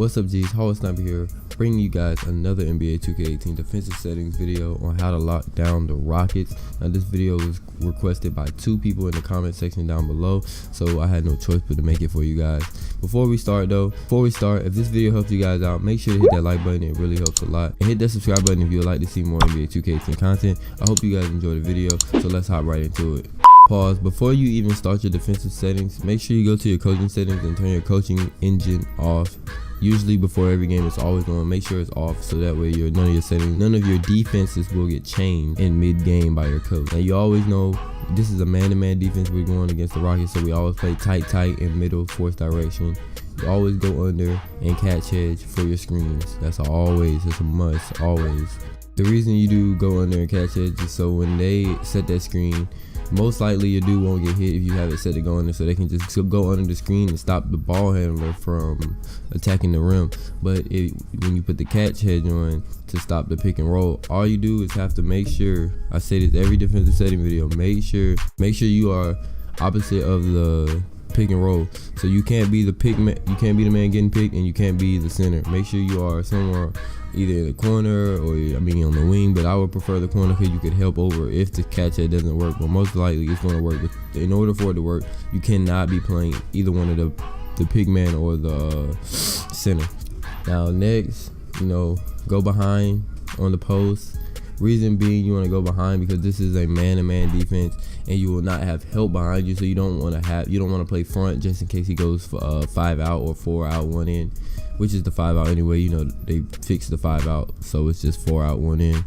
What's up, G's? Hallway Sniper here, bringing you guys another NBA 2K18 defensive settings video on how to lock down the Rockets. Now, this video was requested by 2 people in the comment section down below, so I had no choice but to make it for you guys. Before we start, if this video helps you guys out, make sure to hit that like button. It really helps a lot. And hit that subscribe button if you would like to see more NBA 2K18 content. I hope you guys enjoy the video, so let's hop right into it. Pause. Before you even start your defensive settings, make sure you go to your coaching settings and turn your coaching engine off. Usually before every game, it's always on. Make sure it's off, so that way none of your defenses will get changed in mid-game by your coach. Now, you always know this is a man-to-man defense. We're going against the Rockets, so we always play tight in middle force direction. You always go under and catch hedge for your screens. That's a must, always. The reason you do go under and catch hedge is so when they set that screen, most likely your dude won't get hit if you have it set to go under, so they can just go under the screen and stop the ball handler from attacking the rim. But when you put the catch hedge on to stop the pick and roll, all you do is have to make sure, I say this every defensive setting video, make sure you are opposite of the pick and roll. So you can't be the man getting picked, and you can't be the center. Make sure you are somewhere either in the corner or on the wing, but I would prefer the corner because you could help over if the catch head doesn't work, but most likely it's going to work. But in order for it to work, you cannot be playing either one of the pick man or the center. Now next, go behind on the post. Reason being, you want to go behind because this is a man-to-man defense, and you will not have help behind you, so you don't want to play front just in case he goes for 5 out or 4 out, 1 in, which is the 5 out anyway. They fixed the 5 out, so it's just 4 out, 1 in.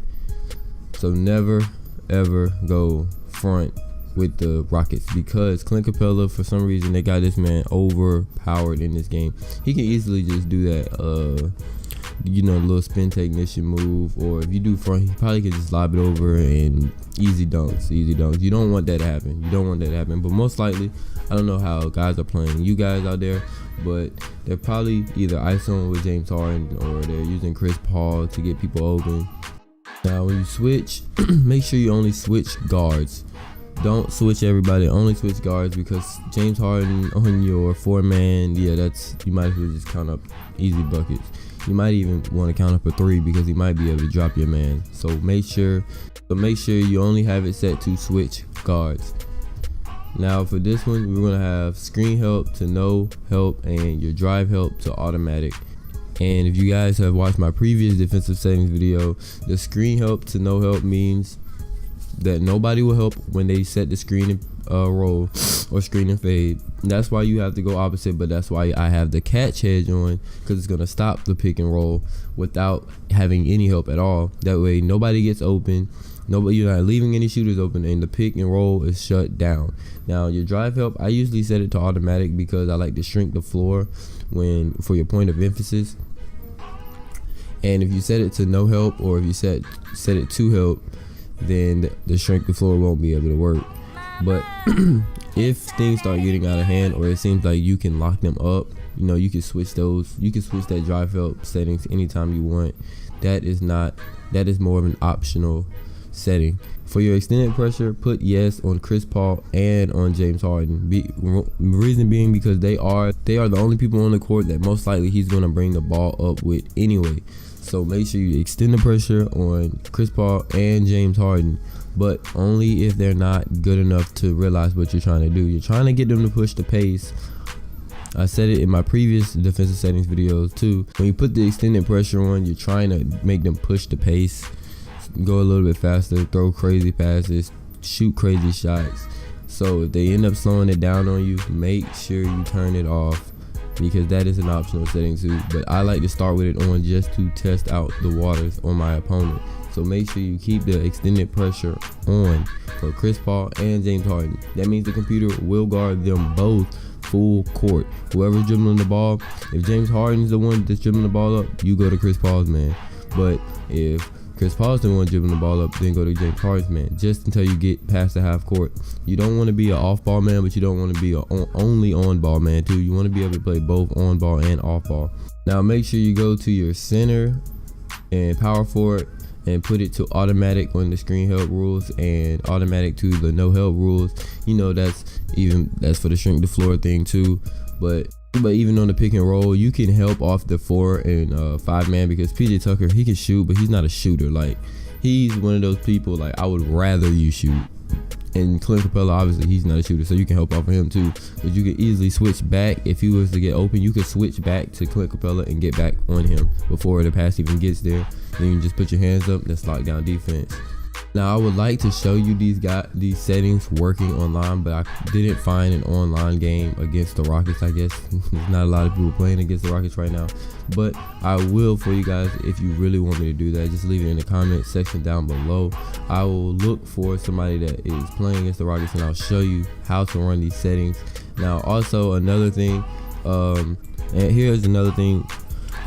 So never ever go front with the Rockets, because Clint Capella, for some reason, they got this man overpowered in this game. He can easily just do that little spin technician move, or if you do front, he probably could just lob it over and easy dunks. You don't want that to happen. But most likely, I don't know how guys are playing, you guys out there, but they're probably either isoing with James Harden or they're using Chris Paul to get people open. Now when you switch, make sure you only switch guards. Don't switch everybody, only switch guards, because James Harden on your 4-man, you might as well just count up easy buckets. You might even want to count up a 3 because he might be able to drop your man. So make sure you only have it set to switch guards. Now for this one, we're gonna have screen help to no help and your drive help to automatic. And if you guys have watched my previous defensive settings video, the screen help to no help means that nobody will help when they set the screen and roll or screen and fade. That's why you have to go opposite, but that's why I have the catch hedge on, because it's gonna stop the pick and roll without having any help at all. That way nobody gets open, you're not leaving any shooters open, and the pick and roll is shut down. Now your drive help, I usually set it to automatic because I like to shrink the floor for your point of emphasis. And if you set it to no help, or if you set it to help, then the shrink the floor won't be able to work. But if things start getting out of hand, or it seems like you can lock them up, you can switch those. You can switch that drive help settings anytime you want. That is more of an optional setting. For your extended pressure, put yes on Chris Paul and on James Harden. Reason being because they are the only people on the court that most likely he's going to bring the ball up with anyway. So make sure you extend the pressure on Chris Paul and James Harden, but only if they're not good enough to realize what you're trying to do. You're trying to get them to push the pace. I said it in my previous defensive settings videos too. When you put the extended pressure on, you're trying to make them push the pace, go a little bit faster, throw crazy passes, shoot crazy shots. So if they end up slowing it down on you, make sure you turn it off, because that is an optional setting too. But I like to start with it on just to test out the waters on my opponent. So make sure you keep the extended pressure on for Chris Paul and James Harden. That means the computer will guard them both full court. Whoever's dribbling the ball, if James Harden's the one that's dribbling the ball up, you go to Chris Paul's man. But if Chris Paul's the one dribbling the ball up, then go to James Harden's man, just until you get past the half court. You don't want to be an off-ball man, but you don't want to be an only on-ball man too. You want to be able to play both on-ball and off-ball. Now make sure you go to your center and power forward and put it to automatic on the screen help rules and automatic to the no help rules. That's for the shrink the floor thing too. But But even on the pick and roll, you can help off the 4 and 5 man, because PJ Tucker, he can shoot, but he's not a shooter. Like, he's one of those people, like, I would rather you shoot. And Clint Capella, obviously, he's not a shooter, so you can help off of him too. But you can easily switch back. If he was to get open, you could switch back to Clint Capella and get back on him before the pass even gets there. Then you can just put your hands up. That's lockdown defense. Now, I would like to show you these settings working online, but I didn't find an online game against the Rockets. I guess there's not a lot of people playing against the Rockets right now, but I will for you guys. If you really want me to do that, just leave it in the comment section down below. I will look for somebody that is playing against the Rockets, and I'll show you how to run these settings. Now, also another thing, and here's another thing.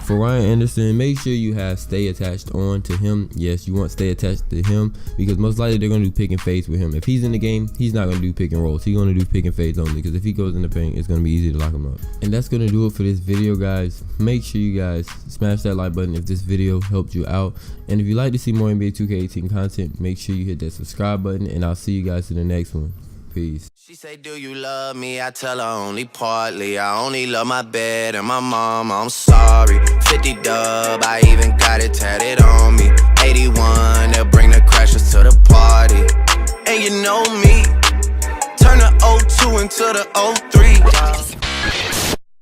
For Ryan Anderson, make sure you have stay attached on to him. Yes, you want stay attached to him, because most likely they're going to do pick and fades with him. If he's in the game, he's not going to do pick and rolls. He's going to do pick and fades only, because if he goes in the paint, it's going to be easy to lock him up. And that's going to do it for this video, guys. Make sure you guys smash that like button if this video helped you out. And if you'd like to see more NBA 2K18 content, make sure you hit that subscribe button, and I'll see you guys in the next one. Peace. She say, do you love me? I tell her only partly. I only love my bed and my mom. I'm sorry. 50 dub, I even got it tatted on me. 81, they'll bring the crashers to the party. And you know me, turn the 02 into the 03.